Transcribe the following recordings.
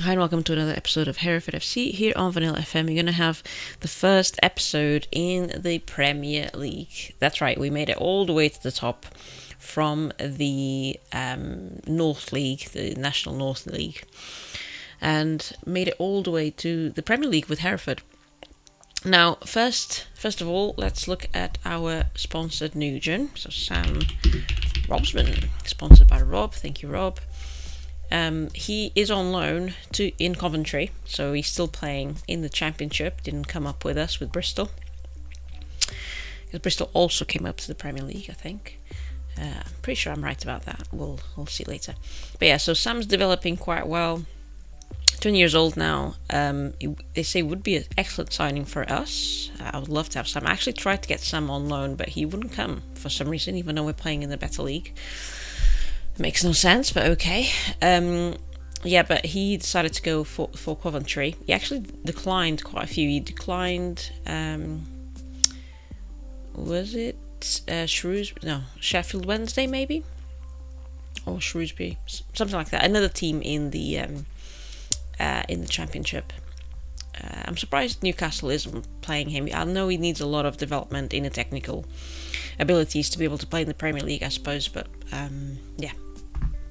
Hi and welcome to another episode of Hereford FC here on Vanilla FM. You're going to have the first episode in the Premier League. That's right, we made it all the way to the top from the North League, the National North League, and made it all the way to the Premier League with Hereford. Now, first of all, let's look at our sponsored Nugent. So Sam Robsman, sponsored by Rob. Thank you, Rob. He is on loan in Coventry, so he's still playing in the Championship. Didn't come up with us with Bristol, because Bristol also came up to the Premier League, I think. I'm pretty sure I'm right about that. We'll see later. But yeah, so Sam's developing quite well. 20 years old now. They say would be an excellent signing for us. I would love to have Sam. I actually tried to get Sam on loan, but he wouldn't come for some reason, even though we're playing in the better league. Makes no sense, but okay. But he decided to go for Coventry. He actually declined quite a few. He declined, was it Shrewsbury? No, Sheffield Wednesday maybe? Or Shrewsbury, something like that. Another team in the Championship. I'm surprised Newcastle isn't playing him. I know he needs a lot of development in the technical abilities to be able to play in the Premier League, I suppose, but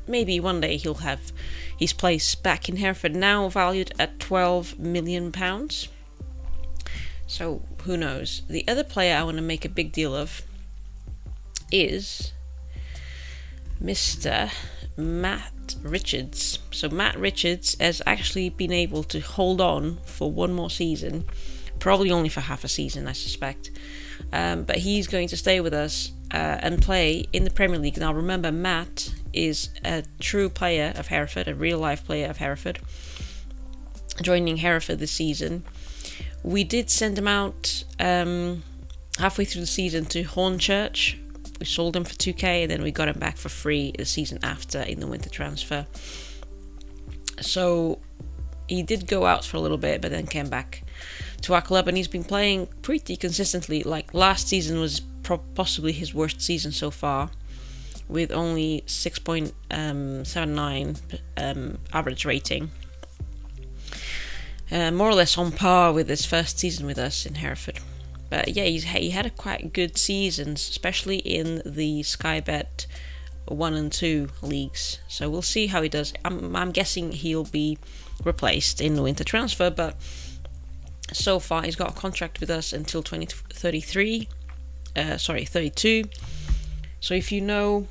maybe one day he'll have his place back in Hereford, now valued at £12 million. So who knows. The other player I want to make a big deal of is Mr. Matt Richards. So Matt Richards has actually been able to hold on for one more season, probably only for half a season, I suspect. But he's going to stay with us and play in the Premier League. Now remember, Matt is a true player of Hereford, a real life player of Hereford, joining Hereford this season. We did send him out halfway through the season to Hornchurch. We sold him for 2k and then we got him back for free the season after in the winter transfer. So he did go out for a little bit, but then came back to our club, and he's been playing pretty consistently. Like last season was possibly his worst season so far, with only 6.79 average rating. More or less on par with his first season with us in Hereford. But yeah, he had a quite good season, especially in the Sky Bet 1 and 2 leagues. So we'll see how he does. I'm guessing he'll be replaced in the winter transfer, but so far he's got a contract with us until 2032. So if you know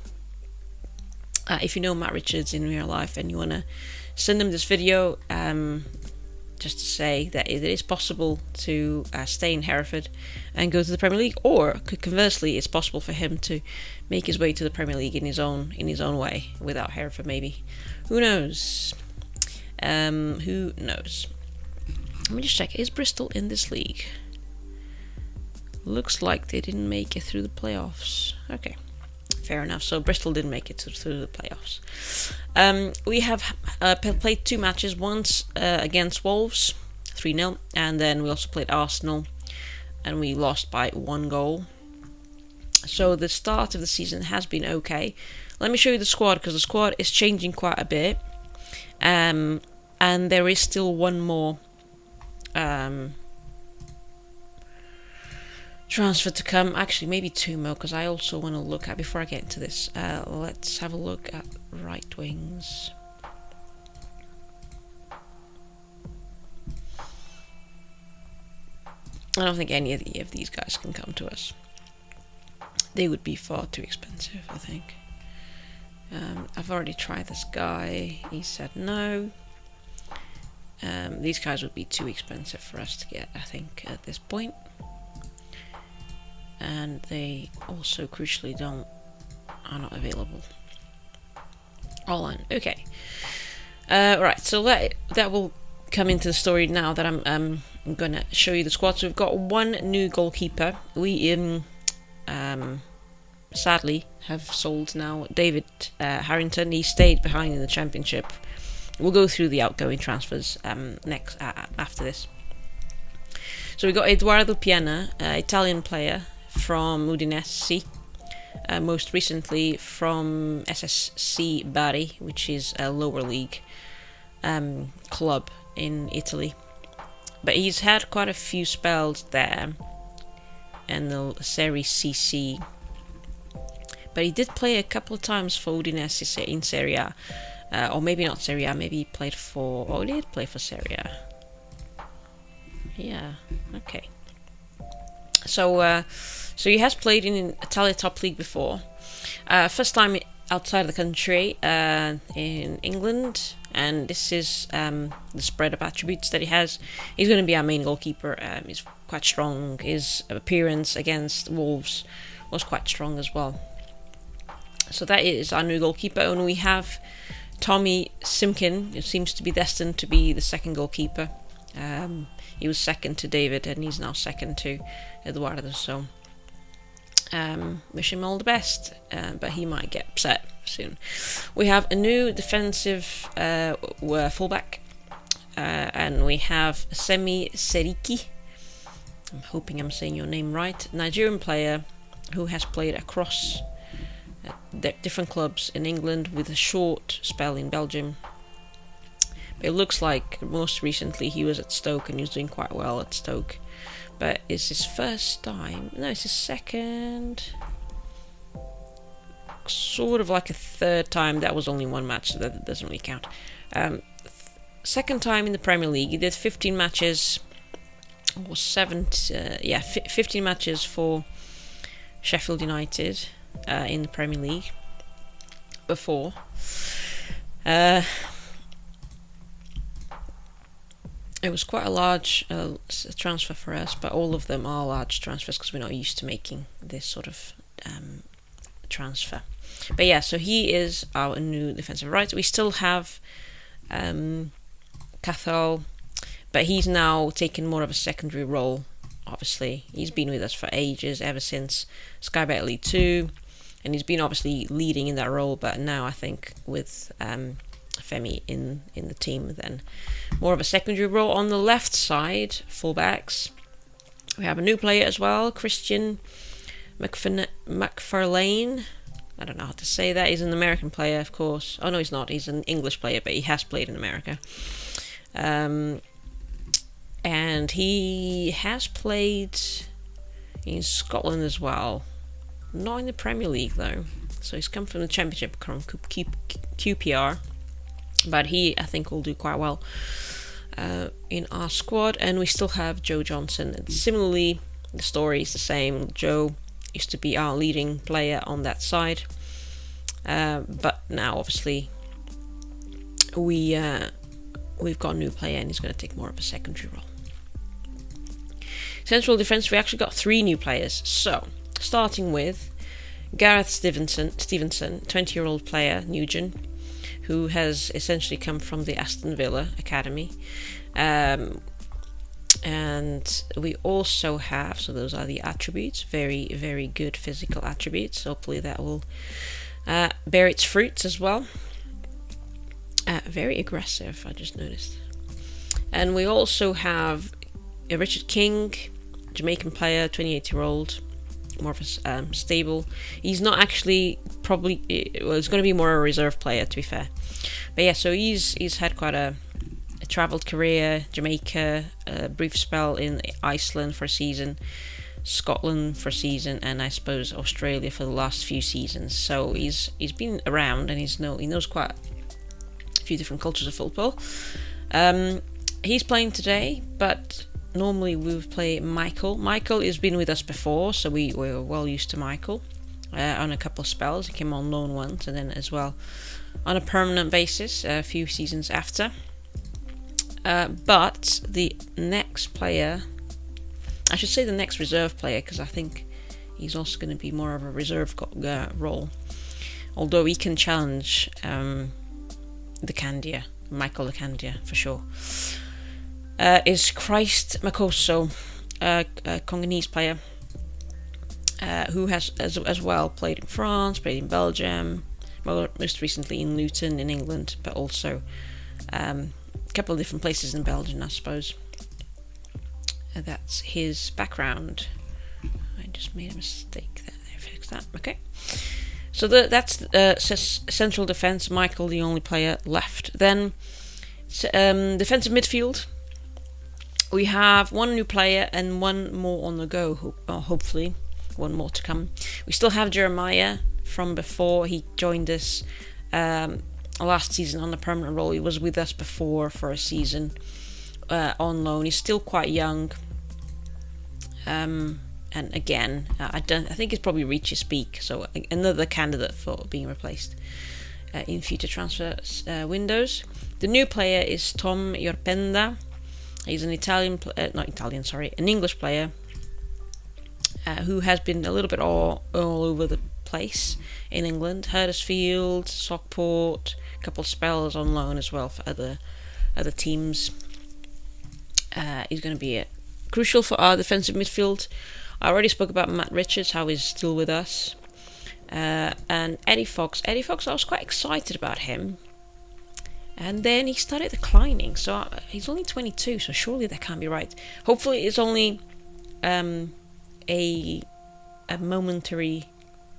Matt Richards in real life and you want to send him this video, just to say that it is possible to stay in Hereford and go to the Premier League, or conversely, it's possible for him to make his way to the Premier League in his own way without Hereford. Maybe, who knows? Who knows? Let me just check. Is Bristol in this league? Looks like they didn't make it through the playoffs. Okay. Fair enough. So Bristol didn't make it through the playoffs. We have played 2 matches. Once against Wolves, 3-0, and then we also played Arsenal, and we lost by 1 goal. So the start of the season has been okay. Let me show you the squad, because the squad is changing quite a bit, and there is still one more transfer to come. Actually, maybe 2 more, because I also want to look at, before I get into this, let's have a look at right wings. I don't think any of these guys can come to us. They would be far too expensive, I think. I've already tried this guy. He said no. These guys would be too expensive for us to get, I think, at this point. And they also crucially are not available. All on. Okay. Right. So that will come into the story now that I'm going to show you the squad. So we've got 1 new goalkeeper. We sadly have sold now David Harrington. He stayed behind in the Championship. We'll go through the outgoing transfers next after this. So we got Eduardo Piana, Italian player from Udinese, most recently from SSC Bari, which is a lower league club in Italy. But he's had quite a few spells there in the Serie CC. But he did play a couple of times for Udinese in Serie A. Or maybe not Serie A, maybe he played for... Oh, he did play for Serie A. Yeah, okay. So he has played in Italia Top League before. First time outside of the country, in England. And this is the spread of attributes that he has. He's going to be our main goalkeeper. He's quite strong. His appearance against Wolves was quite strong as well. So that is our new goalkeeper. And we have Tommy Simkin, who seems to be destined to be the second goalkeeper. He was second to David, and he's now second to Eduardo. So wish him all the best, but he might get upset soon. We have a new defensive fullback, and we have Semi Seriki. I'm hoping I'm saying your name right. Nigerian player who has played across different clubs in England with a short spell in Belgium. But it looks like most recently he was at Stoke and he was doing quite well at Stoke. But it's his first time. No, it's his second. Sort of like a third time. That was only one match, so that doesn't really count. Second time in the Premier League. He did 15 matches. Or 15 matches for Sheffield United in the Premier League before. It was quite a large transfer for us, but all of them are large transfers because we're not used to making this sort of transfer. But yeah, so he is our new defensive right. We still have Cathal, but he's now taken more of a secondary role, obviously. He's been with us for ages, ever since Sky Bet League 2, and he's been obviously leading in that role, but now I think with Femi in the team, then more of a secondary role. On the left side, fullbacks, we have a new player as well, Christian McFarlane. I don't know how to say that. He's an American player, of course. Oh no, he's not. He's an English player, but he has played in America. And he has played in Scotland as well. Not in the Premier League though. So he's come from the Championship, from QPR. But he, I think, will do quite well in our squad. And we still have Joe Johnson. And similarly, the story is the same. Joe used to be our leading player on that side. But now, obviously, we've got a new player and he's going to take more of a secondary role. Central defence, we actually got 3 new players. So, starting with Gareth Stevenson, 20-year-old player, Nugent, who has essentially come from the Aston Villa Academy. And we also have, so those are the attributes, very, very good physical attributes. Hopefully that will bear its fruits as well. Very aggressive, I just noticed. And we also have Richard King, Jamaican player, 28-year-old, more of a stable. He's not actually probably, well, he's going to be more a reserve player, to be fair. But yeah, so he's had quite a travelled career. Jamaica, a brief spell in Iceland for a season, Scotland for a season, and I suppose Australia for the last few seasons. So he's been around and he knows quite a few different cultures of football. He's playing today, but normally we would play Michael. Michael has been with us before, so we're well used to Michael on a couple of spells. He came on loan once, and then as well on a permanent basis a few seasons after. But the next player, I should say the next reserve player, because I think he's also going to be more of a reserve role. Although he can challenge Michael Lacandia for sure. Is Christ Makoso, a Congolese player who has as well played in France, played in Belgium, most recently in Luton in England, but also a couple of different places in Belgium, I suppose. That's his background. I just made a mistake there. Fix that. Okay. So that's central defence. Michael, the only player left. Then Defensive midfield. We have one new player and one more on the go, hopefully. One more to come. We still have Jeremiah from before. He joined us last season on a permanent role. He was with us before for a season on loan. He's still quite young. And again, I think he's probably reached his peak. So another candidate for being replaced in future transfer windows. The new player is Tom Yorpenda. He's an an English player who has been a little bit all over the place in England. Huddersfield, Stockport, a couple of spells on loan as well for other teams. He's going to be crucial for our defensive midfield. I already spoke about Matt Richards, how he's still with us. And Eddie Fox. Eddie Fox, I was quite excited about him. And then he started declining. So he's only 22, so surely that can't be right. Hopefully it's only a momentary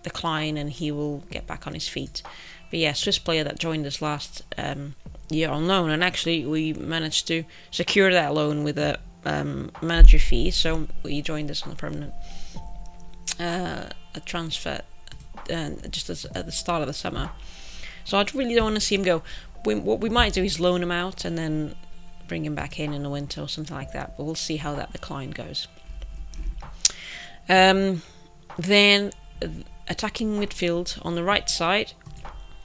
decline and he will get back on his feet. But yeah, Swiss player that joined us last year on loan. And actually we managed to secure that loan with a manager fee. So he joined us on a permanent a transfer just at the start of the summer. So I really don't want to see him go. What we might do is loan him out and then bring him back in the winter or something like that. But we'll see how that decline goes. Then attacking midfield on the right side,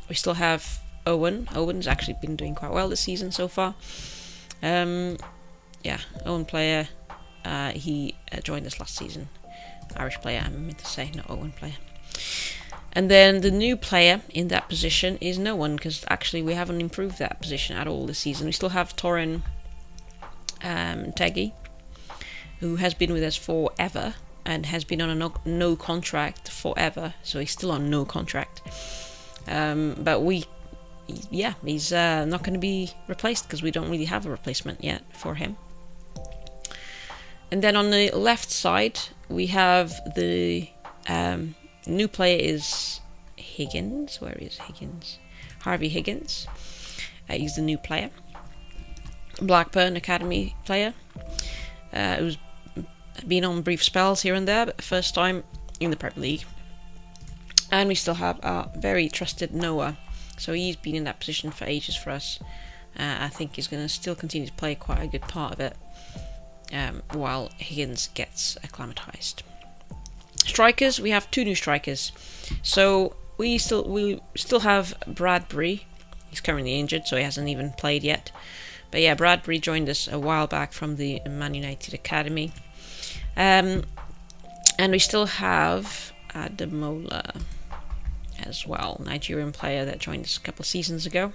we still have Owen. Owen's actually been doing quite well this season so far. Owen player. He joined us last season. Irish player, I meant to say, not Owen player. And then the new player in that position is no one, because actually we haven't improved that position at all this season. We still have Torin Teggy, who has been with us forever and has been on a no contract forever. So he's still on no contract. But he's not going to be replaced because we don't really have a replacement yet for him. And then on the left side, we have the new player is Higgins. Where is Higgins? Harvey Higgins. He's the new player. Blackburn Academy player. Who's been on brief spells here and there, but first time in the Premier League. And we still have our very trusted Noah. So he's been in that position for ages for us. I think he's going to still continue to play quite a good part of it while Higgins gets acclimatized. Strikers, we have two new strikers. So we still have Bradbury. He's currently injured, so he hasn't even played yet. But yeah, Bradbury joined us a while back from the Man United Academy. And we still have Ademola as well, Nigerian player that joined us a couple of seasons ago.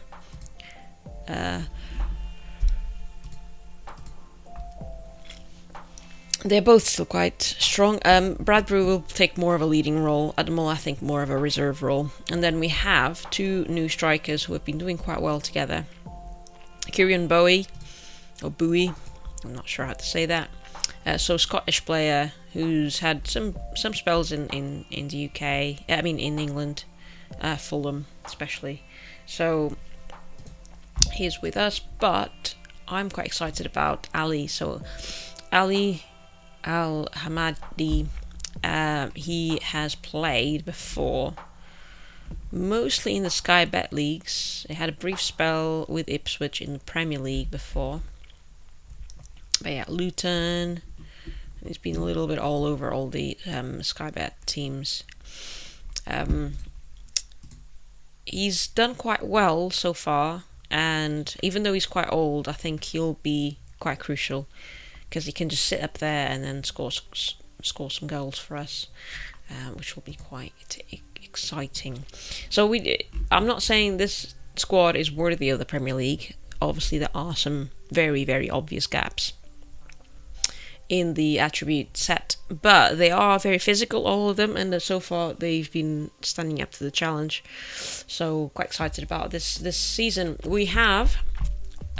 They're both still quite strong. Bradbury will take more of a leading role. Ademola, I think, more of a reserve role. And then we have two new strikers who have been doing quite well together. Kieran Bowie, or Bowie, I'm not sure how to say that. So Scottish player who's had some spells in the UK. In England, Fulham especially. So he's with us, but I'm quite excited about Ali. So Ali Al-Hamadi, he has played before, mostly in the Sky Bet leagues. He had a brief spell with Ipswich in the Premier League before. But yeah, Luton. He's been a little bit all over all the Sky Bet teams. He's done quite well so far, and even though he's quite old, I think he'll be quite crucial because he can just sit up there and then score some goals for us, which will be quite exciting. So I'm not saying this squad is worthy of the Premier League. Obviously, there are some very, very obvious gaps in the attribute set, but they are very physical, all of them, and so far they've been standing up to the challenge. So quite excited about this season. We have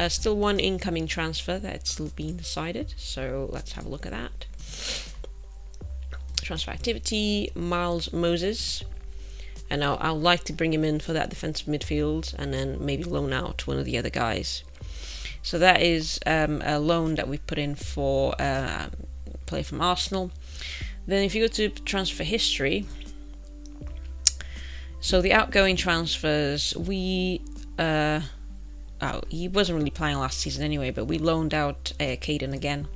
still one incoming transfer that's still being decided, so let's have a look at that. Transfer activity, Miles Moses, and I'd like to bring him in for that defensive midfield and then maybe loan out one of the other guys. So that is a loan that we put in for play from Arsenal. Then if you go to transfer history, so the outgoing transfers, he wasn't really playing last season anyway, but we loaned out Caden again.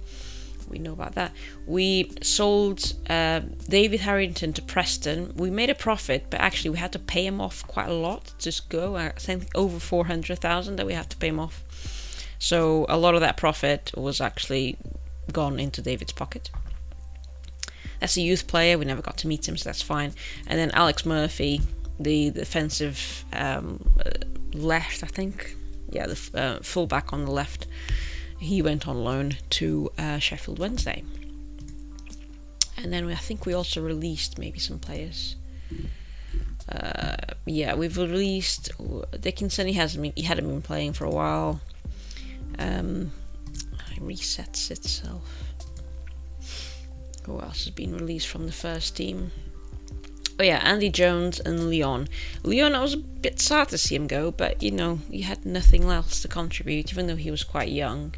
We know about that. We sold David Harrington to Preston. We made a profit, but actually we had to pay him off quite a lot to just go. I think over 400,000 that we had to pay him off. So a lot of that profit was actually gone into David's pocket. That's a youth player. We never got to meet him, so that's fine. And then Alex Murphy, the defensive left, I think. Yeah, the fullback on the left. He went on loan to Sheffield Wednesday. And then I think we also released maybe some players. We've released Dickinson. He hadn't been playing for a while. It resets itself. Who else has been released from the first team? Oh yeah, Andy Jones and Leon. Leon, I was a bit sad to see him go, but he had nothing else to contribute, even though he was quite young.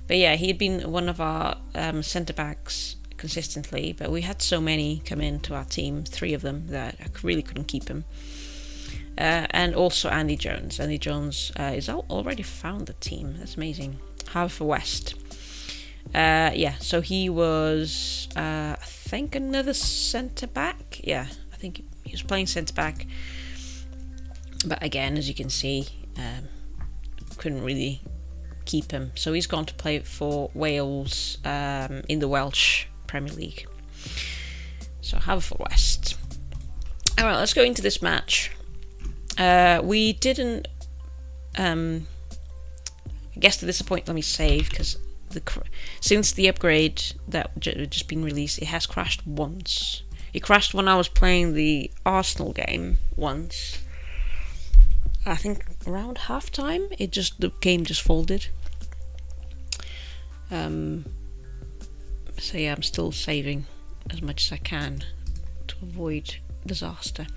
But yeah, he had been one of our centre-backs consistently, but we had so many come into our team, 3 of them, that I really couldn't keep him. And also Andy Jones. Andy Jones is already found the team. That's amazing. Haverfordwest. So he was, I think, another centre-back. Yeah, I think he was playing centre-back. But again, as you can see, couldn't really keep him. So he's gone to play for Wales in the Welsh Premier League. So Haverfordwest. Alright, let's go into this match. We didn't... I guess to this point, let me save, because since the upgrade that just been released, it has crashed once. It crashed when I was playing the Arsenal game once. I think around half time, the game just folded. So yeah, I'm still saving as much as I can to avoid disaster.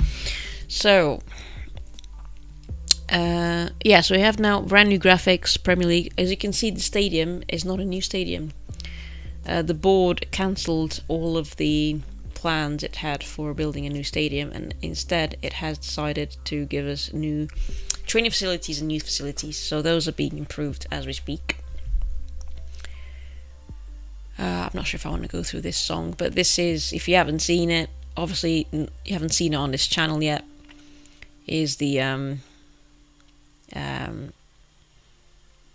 So so we have now brand new graphics, Premier League. As you can see, the stadium is not a new stadium. The board cancelled all of the plans it had for building a new stadium, and instead it has decided to give us new training facilities and youth facilities. So those are being improved as we speak. I'm not sure if I want to go through this song, but this is, if you haven't seen it, obviously you haven't seen it on this channel yet, is the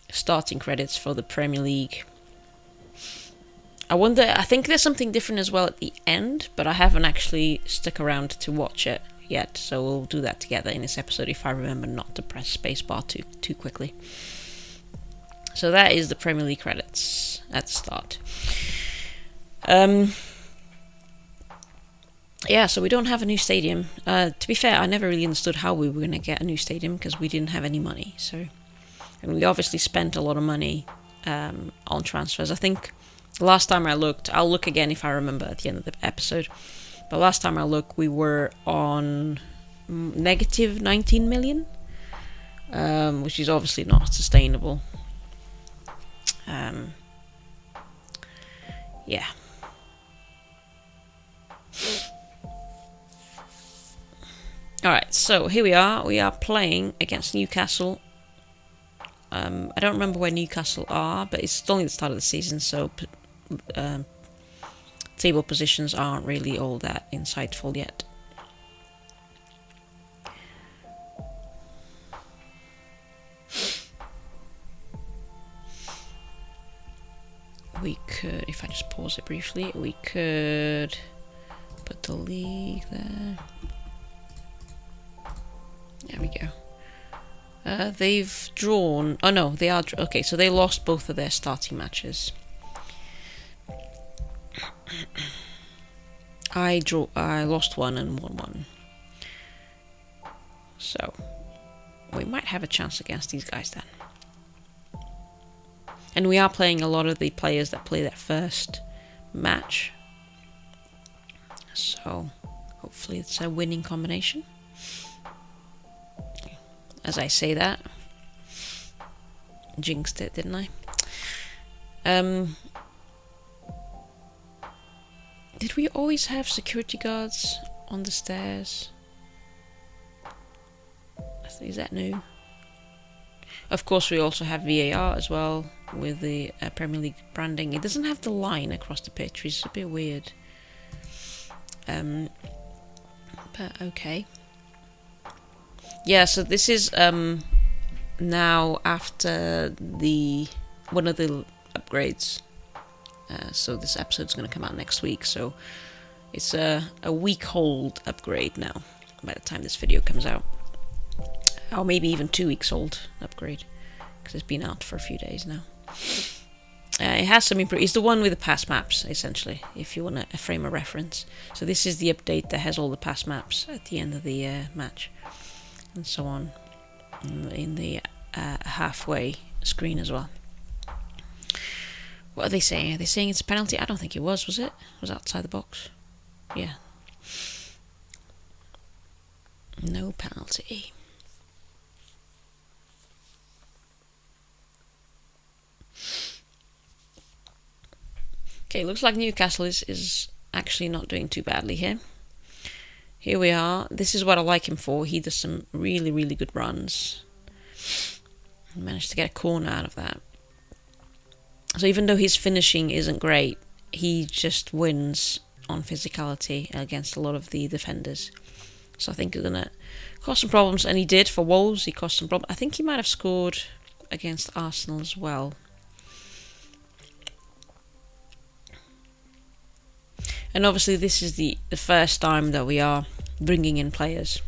starting credits for the Premier League. I think there's something different as well at the end, but I haven't actually stuck around to watch it yet, so we'll do that together in this episode if I remember not to press spacebar too quickly. So that is the Premier League credits at the start. So we don't have a new stadium. To be fair, I never really understood how we were going to get a new stadium because we didn't have any money. And we obviously spent a lot of money on transfers. I think the last time I looked, I'll look again if I remember at the end of the episode, but last time I looked, we were on negative 19 million, which is obviously not sustainable. Alright, so here we are. We are playing against Newcastle. I don't remember where Newcastle are, but it's only the start of the season, so table positions aren't really all that insightful yet. We could, if I just pause it briefly, we could put the league there. There we go. They've drawn... Oh no, they are... Okay, so they lost both of their starting matches. I lost one and won one. So, we might have a chance against these guys then. And we are playing a lot of the players that play that first match. So, hopefully it's a winning combination. As I say that, jinxed it, didn't I? Did we always have security guards on the stairs? Is that new? Of course, we also have VAR as well with the Premier League branding. It doesn't have the line across the pitch, which is a bit weird. But okay. Yeah, so this is now after one of the upgrades. So this episode's going to come out next week. So it's a week-old upgrade now by the time this video comes out. Or maybe even 2 weeks old upgrade, because it's been out for a few days now. It has some improvements. It's the one with the past maps, essentially, if you want a frame of reference. So this is the update that has all the past maps at the end of the match, and so on, in the halfway screen as well. What are they saying? Are they saying it's a penalty? I don't think it was it? It was outside the box. Yeah. No penalty. Okay, looks like Newcastle is actually not doing too badly here. Here we are. This is what I like him for. He does some really, really good runs. He managed to get a corner out of that. So even though his finishing isn't great, he just wins on physicality against a lot of the defenders. So I think he's going to cause some problems. And he did for Wolves. He caused some problems. I think he might have scored against Arsenal as well. And obviously this is the first time that we are bringing in players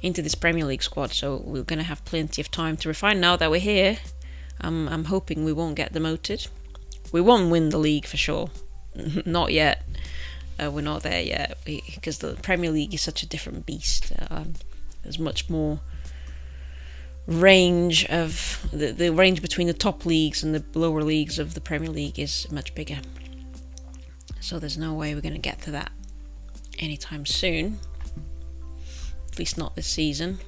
into this Premier League squad, so we're going to have plenty of time to refine. Now that we're here, I'm hoping we won't get demoted. We won't win the league for sure. Not yet. We're not there yet, because the Premier League is such a different beast. There's much more range of... The range between the top leagues and the lower leagues of the Premier League is much bigger. So there's no way we're going to get to that anytime soon. At least not this season.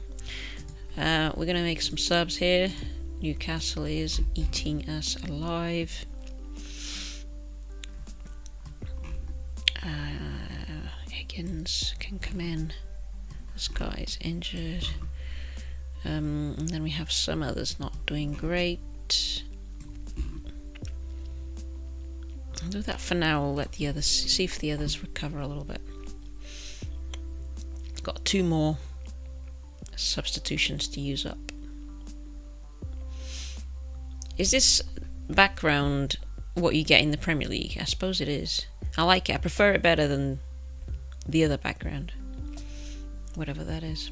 We're going to make some subs here. Newcastle is eating us alive. Higgins can come in. This guy's injured. And then we have some others not doing great. I'll do that for now. I'll let the others see if the others recover a little bit. Got 2 more substitutions to use up. Is this background what you get in the Premier League? I suppose it is. I like it. I prefer it better than the other background, whatever that is.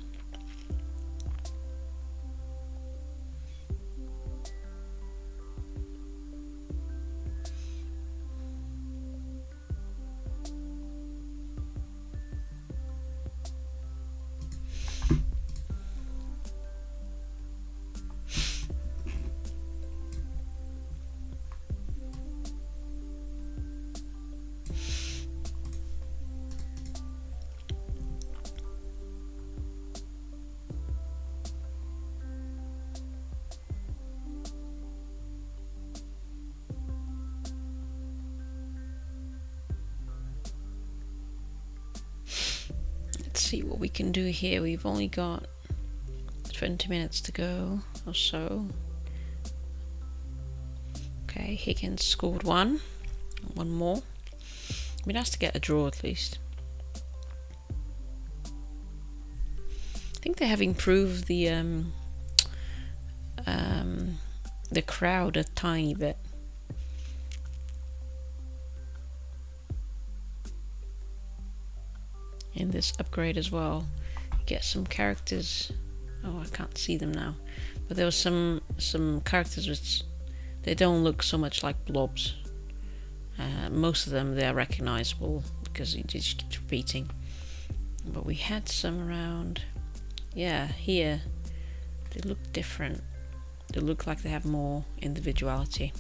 See what we can do here. We've only got 20 minutes to go or so. Okay, Higgins scored one more. It'd be nice to get a draw at least. I think they have improved the crowd a tiny bit. In this upgrade as well, get some characters. Oh, I can't see them now, but there was some characters which they don't look so much like blobs. Most of them they are recognizable because it just keeps repeating. But we had some around. Yeah, here they look different. They look like they have more individuality.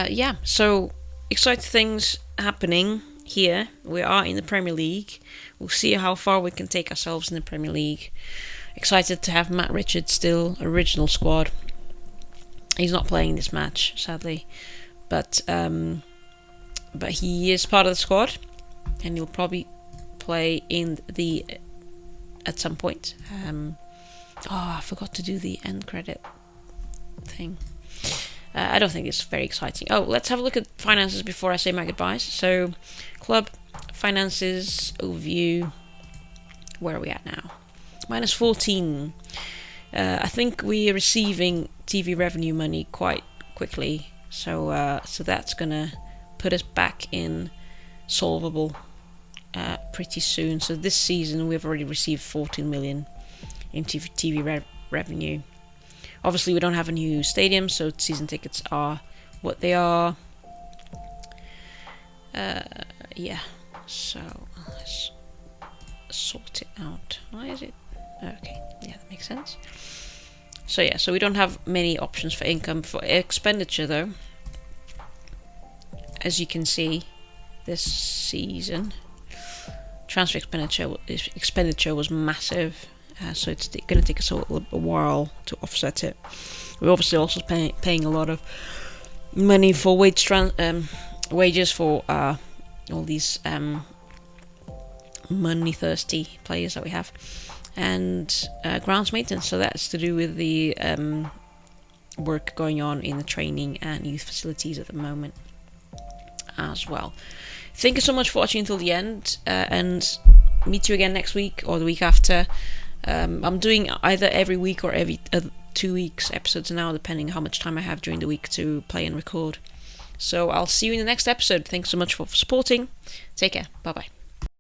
yeah, so exciting things happening here. We are in the Premier League. We'll see how far we can take ourselves in the Premier League. Excited to have Matt Richards still, original squad. He's not playing this match, sadly, but he is part of the squad, and he'll probably play at some point. I forgot to do the end credit thing. I don't think it's very exciting. Oh, let's have a look at finances before I say my goodbyes. So, club finances overview. Where are we at now? Minus 14. I think we are receiving TV revenue money quite quickly, so that's gonna put us back in solvable pretty soon. So this season we've already received 14 million in TV revenue. Obviously we don't have a new stadium, so season tickets are what they are. Yeah, so let's sort it out. Why is it? Okay, yeah, that makes sense. So yeah, so we don't have many options for income. For expenditure though, as you can see, this season transfer expenditure was massive, so it's going to take us a while to offset it. We're obviously also paying a lot of money for wages for all these money thirsty players that we have, and grounds maintenance. So that's to do with the work going on in the training and youth facilities at the moment as well. Thank you so much for watching until the end, and meet you again next week or the week after. I'm doing either every week or every 2 weeks episodes now, depending how much time I have during the week to play and record. So I'll see you in the next episode. Thanks so much for supporting. Take care. Bye bye.